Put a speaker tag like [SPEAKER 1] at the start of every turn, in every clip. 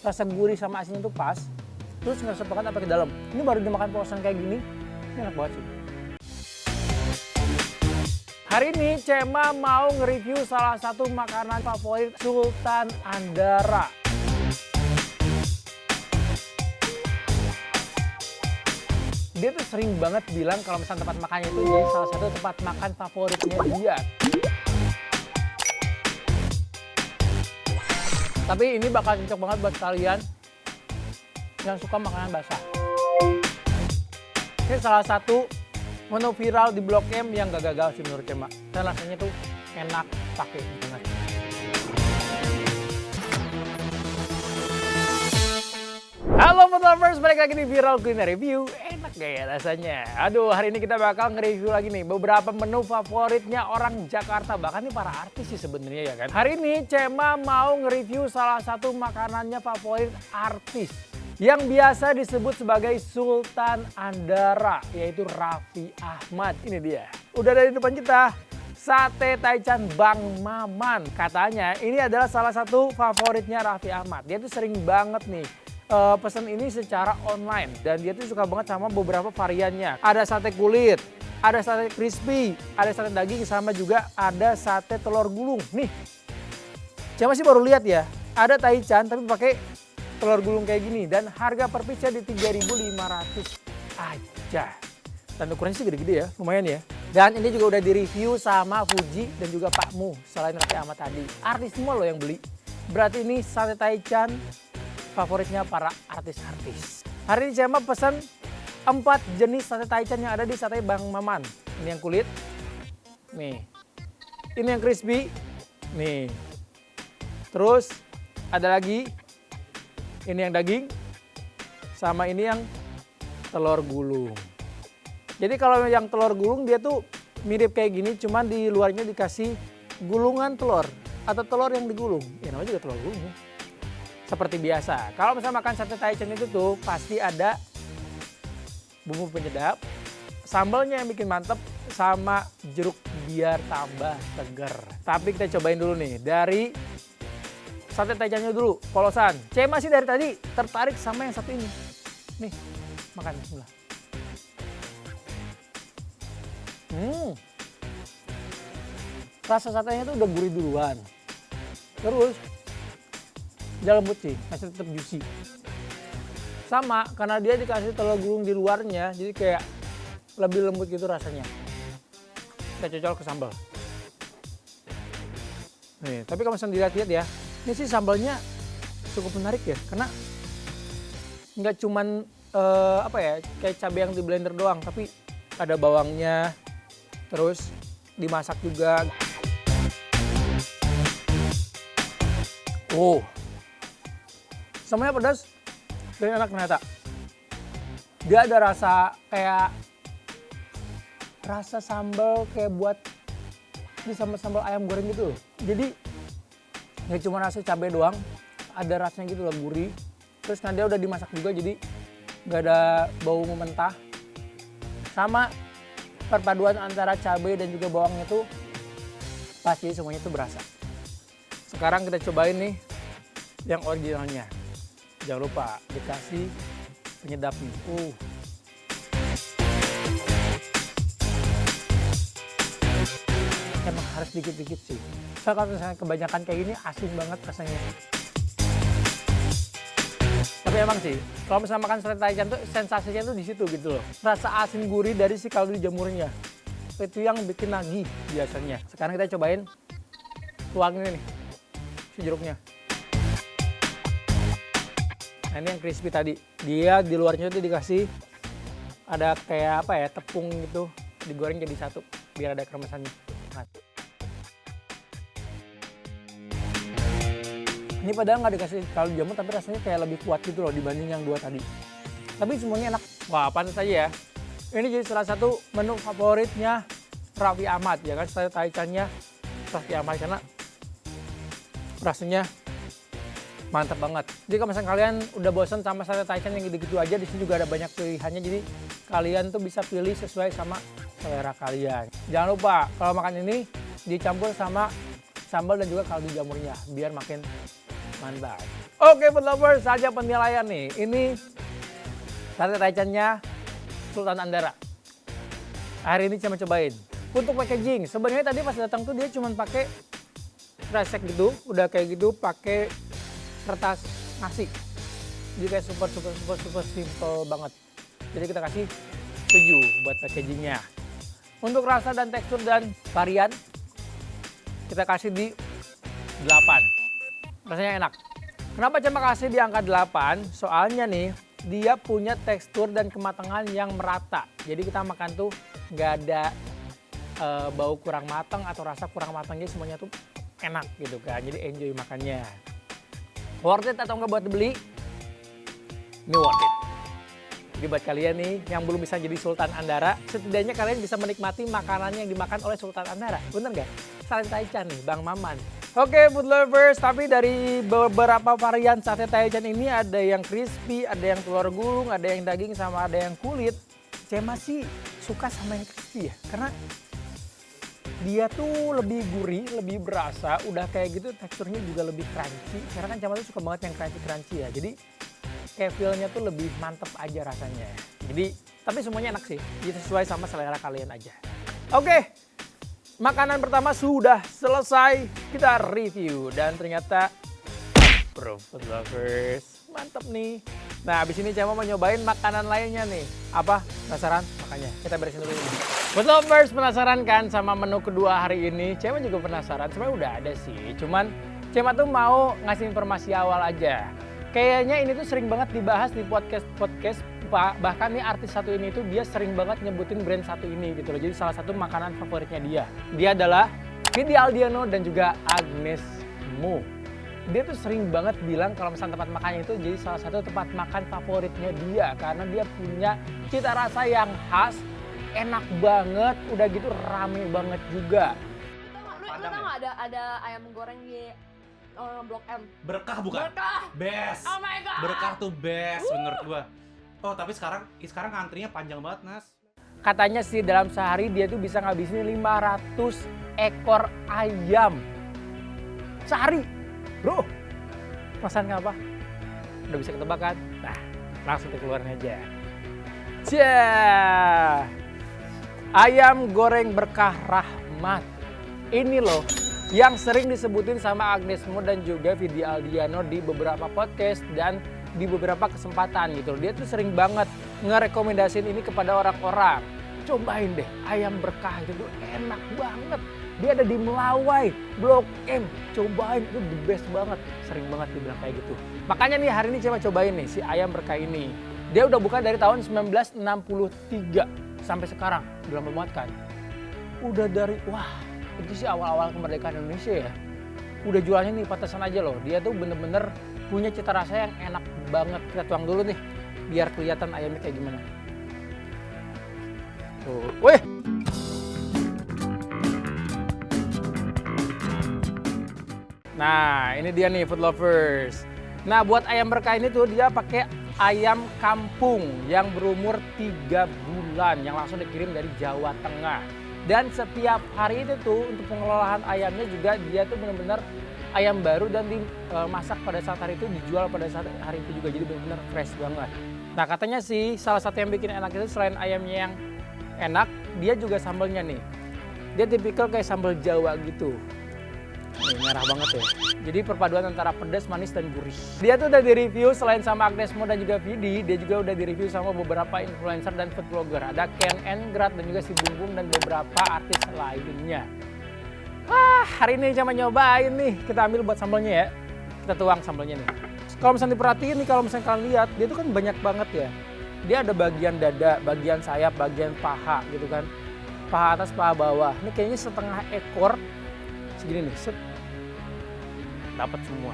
[SPEAKER 1] rasa gurih sama asinnya tuh pas. Terus ngeresep banget sampai ke dalam. Ini baru dimakan polosan kayak gini, ini enak banget sih. Hari ini Cema mau nge-review salah satu makanan favorit Sultan Andara. Dia tuh sering banget bilang kalau misalnya tempat makannya itu jadi salah satu tempat makan favoritnya dia. Tapi ini bakal cocok banget buat kalian yang suka makanan basah. Ini salah satu menu viral di Blok M yang gak gagal sih menurut Cema. Dan rasanya tuh enak pakai banget. Halo food lovers, balik lagi di Viral Kuliner Review. Enak gak ya rasanya? Aduh, hari ini kita bakal nge-review lagi nih beberapa menu favoritnya orang Jakarta. Bahkan nih para artis sih sebenarnya ya kan. Hari ini Cema mau nge-review salah satu makanannya favorit artis yang biasa disebut sebagai Sultan Andara, yaitu Raffi Ahmad. Ini dia. Udah dari depan kita. Sate Taichan Bang Maman. Katanya ini adalah salah satu favoritnya Raffi Ahmad. Dia tuh sering banget nih pesan ini secara online. Dan dia tuh suka banget sama beberapa variannya. Ada sate kulit, ada sate crispy, ada sate daging, sama juga ada sate telur gulung. Nih, Cema sih baru lihat ya. Ada Taichan tapi pakai telur gulung kayak gini. Dan harga per piece di 3.500 aja. Dan ukurannya sih gede-gede ya, lumayan ya. Dan ini juga udah direview sama Fuji dan juga Pak Mu, selain Raffi Ahmad tadi. Artis semua loh yang beli. Berarti ini sate Taichan favoritnya para artis-artis. Hari ini Cema pesan 4 jenis sate Taichan yang ada di sate Bang Maman. Ini yang kulit, nih. Ini yang crispy, nih. Terus ada lagi, ini yang daging, sama ini yang telur gulung. Jadi kalau yang telur gulung dia tuh mirip kayak gini, cuman di luarnya dikasih gulungan telur atau telur yang digulung. Ya namanya juga telur gulung ya. Seperti biasa, kalau misalnya makan sate Taichan itu tuh pasti ada bumbu penyedap, sambalnya yang bikin mantep, sama jeruk biar tambah seger. Tapi kita cobain dulu nih dari sate Taichannya dulu, polosan. Cema sih dari tadi tertarik sama yang satu ini. Nih, makan bismillah. Rasa satenya tuh udah gurih duluan. Terus dia lembut sih, masih tetap juicy. Sama, karena dia dikasih telur gulung di luarnya, jadi kayak lebih lembut gitu rasanya. Kita cocol ke sambal. Nih, tapi kalau misalnya dilihat-lihat ya, ini sih sambalnya cukup menarik ya, karena nggak cuman kayak cabai yang di blender doang, tapi ada bawangnya, terus dimasak juga. Oh, semuanya pedas dan enak ternyata. Dia ada rasa kayak rasa sambal kayak buat di sambal ayam goreng gitu. Jadi nggak cuma rasa cabai doang, ada rasanya gitu loh, gurih. Terus kan dia udah dimasak juga, jadi nggak ada bau mentah. Sama perpaduan antara cabai dan juga bawangnya tuh pas, jadi semuanya tuh berasa. Sekarang kita cobain nih yang originalnya. Jangan lupa dikasih penyedap nih. Emang harus dikit-dikit sih. Soalnya kalau misalnya kebanyakan kayak gini asin banget rasanya. Tapi emang sih, kalau misalnya makan sate Taichan tuh sensasinya tuh di situ gitu loh. Rasa asin gurih dari si kaldu jamurnya. Itu yang bikin nagih biasanya. Sekarang kita cobain tuangin nih, si jeruknya. Nah, ini yang crispy tadi. Dia di luarnya tuh dikasih ada kayak apa ya, tepung gitu, digoreng jadi satu biar ada keremesannya. Nah. Ini padahal nggak dikasih kaldu jamur, tapi rasanya kayak lebih kuat gitu loh dibanding yang dua tadi. Tapi semuanya enak. Wah, pantas aja ya. Ini jadi salah satu menu favoritnya Raffi Ahmad ya kan, sate Taichannya Raffi Ahmad, karena rasanya mantap banget. Jadi kalau misalnya kalian udah bosan sama sate Taichan yang gitu-gitu aja, di sini juga ada banyak pilihannya. Jadi kalian tuh bisa pilih sesuai sama selera kalian. Jangan lupa kalau makan ini dicampur sama sambal dan juga kaldu jamurnya biar makin Mantap. Oke food lovers, saja penilaian nih. Ini sate taichannya Sultan Andara. Hari ini saya cobain. Untuk packaging, sebenarnya tadi pas datang tuh dia cuma pakai kresek gitu, udah kayak gitu pakai kertas nasi. Jadi kayak super simple banget. Jadi kita kasih 7 buat packagingnya. Untuk rasa dan tekstur dan varian, kita kasih di 8. Rasanya enak. Kenapa cuma kasih di angka 8? Soalnya nih, dia punya tekstur dan kematangan yang merata. Jadi kita makan tuh nggak ada bau kurang matang atau rasa kurang matang. Jadi semuanya tuh enak gitu kan. Jadi enjoy makannya. Worth it atau nggak buat beli? Ini worth it. Jadi buat kalian nih yang belum bisa jadi Sultan Andara, setidaknya kalian bisa menikmati makanan yang dimakan oleh Sultan Andara. Bener nggak? Sate taichan nih, Bang Maman. Oke food lovers, tapi dari beberapa varian sate taichan ini ada yang crispy, ada yang telur gulung, ada yang daging, sama ada yang kulit. Saya masih suka sama yang crispy ya, karena dia tuh lebih gurih, lebih berasa, udah kayak gitu teksturnya juga lebih crunchy. Karena kan Cama tuh suka banget yang crunchy-crunchy ya, jadi kayak feel-nya tuh lebih mantep aja rasanya. Jadi, tapi semuanya enak sih, jadi sesuai sama selera kalian aja. Oke. Makanan pertama sudah selesai, kita review dan ternyata bro food lovers mantep nih. Nah abis ini Cema mau nyobain makanan lainnya nih. Apa? Penasaran? Makanya kita beresin dulu ini. Food lovers penasaran kan sama menu kedua hari ini? Cema juga penasaran, sebenarnya udah ada sih. Cuman Cema tuh mau ngasih informasi awal aja. Kayaknya ini tuh sering banget dibahas di podcast bahkan nih artis satu ini tuh dia sering banget nyebutin brand satu ini gitu loh. Jadi salah satu makanan favoritnya dia. Dia adalah Vidi Aldiano dan juga Agnes Mo. Dia tuh sering banget bilang kalau misalnya tempat makannya itu jadi salah satu tempat makan favoritnya dia. Karena dia punya cita rasa yang khas, enak banget, udah gitu rame banget juga.
[SPEAKER 2] Lu tau gak ada ayam goreng di Blok M?
[SPEAKER 3] Berkah bukan?
[SPEAKER 2] Berkah!
[SPEAKER 3] Best!
[SPEAKER 2] Oh my God!
[SPEAKER 3] Berkah tuh best menurut gua. Oh tapi sekarang antrinya panjang banget Nas.
[SPEAKER 1] Katanya sih dalam sehari dia tuh bisa ngabisin 500 ekor ayam. Sehari. Bro, pesan apa? Udah bisa ketebak kan? Nah, langsung keluarin aja. Cia, ayam goreng berkah rahmat. Ini loh yang sering disebutin sama Agnes Mo dan juga Vidi Aldiano di beberapa podcast dan di beberapa kesempatan gitu. Dia tuh sering banget ngerekomendasiin ini kepada orang-orang. Cobain deh, ayam berkah itu tuh enak banget. Dia ada di Melawai, Blok M. Cobain, itu the best banget. Sering banget dibilang kayak gitu. Makanya nih hari ini cobain nih si ayam berkah ini. Dia udah buka dari tahun 1963 sampai sekarang. Udah lama banget kan? Udah dari, wah itu sih awal-awal kemerdekaan Indonesia ya. Udah jualnya nih patasan aja loh. Dia tuh bener-bener punya cita rasa yang enak banget. Kita tuang dulu nih, biar kelihatan ayamnya kayak gimana. Tuh, wih! Nah, ini dia nih food lovers. Nah, buat ayam berkah ini tuh dia pakai ayam kampung yang berumur 3 bulan yang langsung dikirim dari Jawa Tengah. Dan setiap hari itu tuh untuk pengelolaan ayamnya juga dia tuh benar-benar ayam baru dan dimasak pada saat hari itu, dijual pada saat hari itu juga, jadi benar-benar fresh banget. Nah katanya sih salah satu yang bikin enak itu selain ayamnya yang enak, dia juga sambalnya nih. Dia tipikal kayak sambal Jawa gitu. Nih, merah banget ya. Jadi perpaduan antara pedas, manis, dan gurih. Dia tuh udah di-review selain sama Agnes Mo dan juga Vidi, dia juga udah di-review sama beberapa influencer dan food blogger. Ada Ken Engrat dan juga si Bumbung dan beberapa artis lainnya. Wah, hari ini cuma nyobain nih. Kita ambil buat sambalnya ya. Kita tuang sambalnya nih. Kalau misalnya diperhatiin nih, kalau misalnya kalian lihat, dia tuh kan banyak banget ya. Dia ada bagian dada, bagian sayap, bagian paha gitu kan. Paha atas, paha bawah. Ini kayaknya setengah ekor. Segini nih, set. Dapat semua.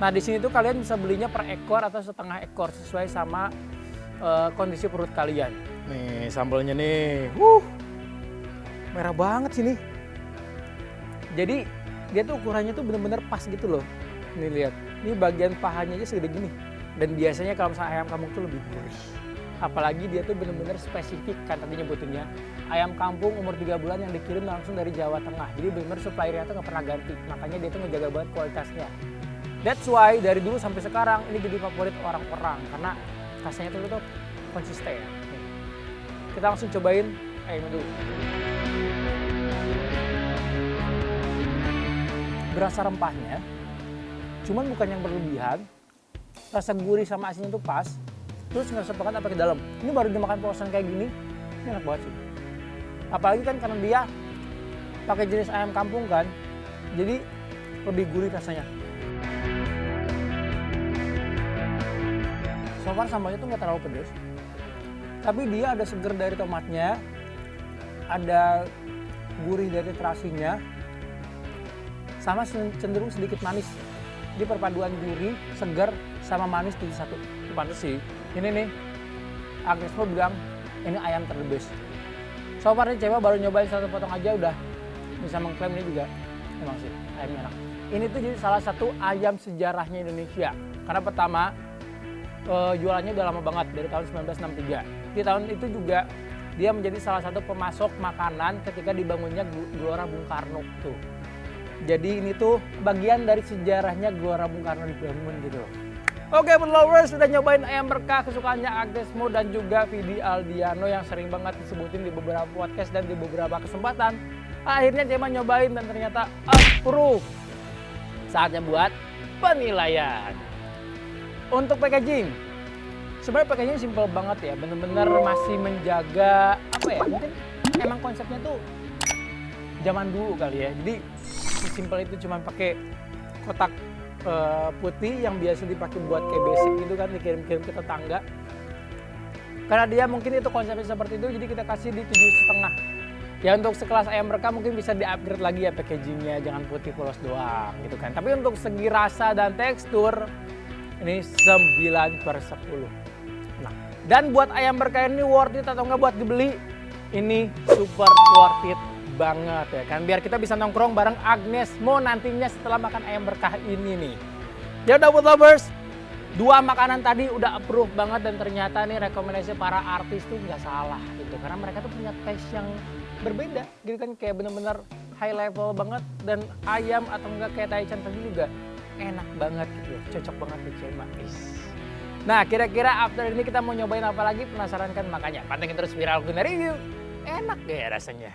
[SPEAKER 1] Nah, di sini tuh kalian bisa belinya per ekor atau setengah ekor sesuai sama kondisi perut kalian. Nih, sambalnya nih. Merah banget sini. Jadi dia tuh ukurannya tuh bener-bener pas gitu loh. Nih lihat, ini bagian pahanya aja segede gini. Dan biasanya kalau misalnya ayam kampung tuh lebih gurih. Apalagi dia tuh bener-bener spesifik kan tadi nyebutinnya. Ayam kampung umur 3 bulan yang dikirim langsung dari Jawa Tengah. Jadi bener-bener suppliernya tuh nggak pernah ganti. Makanya dia tuh ngejaga banget kualitasnya. That's why dari dulu sampai sekarang ini jadi favorit orang-orang karena rasanya tuh konsisten. Nih. Kita langsung cobain ayam dulu. Berasa rempahnya, cuman bukan yang berlebihan. Rasa gurih sama asinnya tuh pas. Terus ngerasa banget apa ke dalam. Ini baru dimakan porsian kayak gini, ini enak banget sih. Apalagi kan karena dia pakai jenis ayam kampung kan, jadi lebih gurih rasanya. So far sambalnya tuh nggak terlalu pedas, tapi dia ada seger dari tomatnya, ada gurih dari terasinya, sama cenderung sedikit manis. Jadi perpaduan gurih, segar, sama manis jadi satu. Itu pantes sih. Ini nih, Agnes Mo bilang ini ayam terdebes. So far nih cewek baru nyobain satu potong aja udah bisa mengklaim ini juga emang sih ayamnya enak. Ini tuh jadi salah satu ayam sejarahnya Indonesia. Karena pertama jualannya udah lama banget dari tahun 1963. Di tahun itu juga dia menjadi salah satu pemasok makanan ketika dibangunnya Gelora Bung Karno tuh. Jadi ini tuh bagian dari sejarahnya Gelora Bung Karno dibangun gitu. Oke, food lovers, sudah nyobain ayam berkah kesukaannya Agnes Mo dan juga Vidi Aldiano yang sering banget disebutin di beberapa podcast dan di beberapa kesempatan. Akhirnya Cema nyobain dan ternyata approve. Saatnya buat penilaian. Untuk packaging, sebenarnya packaging simple banget ya, bener-bener masih menjaga apa ya, mungkin emang konsepnya tuh zaman dulu kali ya. Jadi sesimpel itu cuma pakai kotak putih yang biasa dipakai buat kayak basic gitu kan, dikirim-kirim ke tetangga. Karena dia mungkin itu konsepnya seperti itu, jadi kita kasih di 7,5. Ya untuk sekelas ayam berkah mungkin bisa di-upgrade lagi ya packagingnya, jangan putih polos doang gitu kan. Tapi untuk segi rasa dan tekstur, ini 9/10. Nah, dan buat ayam berkah ini worth it atau enggak buat dibeli? Ini super worth it banget ya kan, biar kita bisa nongkrong bareng Agnes Mo nantinya setelah makan ayam berkah ini nih. Ya udah food lovers, dua makanan tadi udah approve banget dan ternyata nih rekomendasi para artis tuh nggak salah gitu, karena mereka tuh punya taste yang berbeda gitu kan, kayak bener-bener high level banget. Dan ayam atau enggak kayak Taichan tadi juga enak banget gitu, cocok banget tuh Cema. Nah kira-kira after ini kita mau nyobain apa lagi, penasaran kan? Makanya pantengin terus Viral Kuliner Review, enak deh rasanya.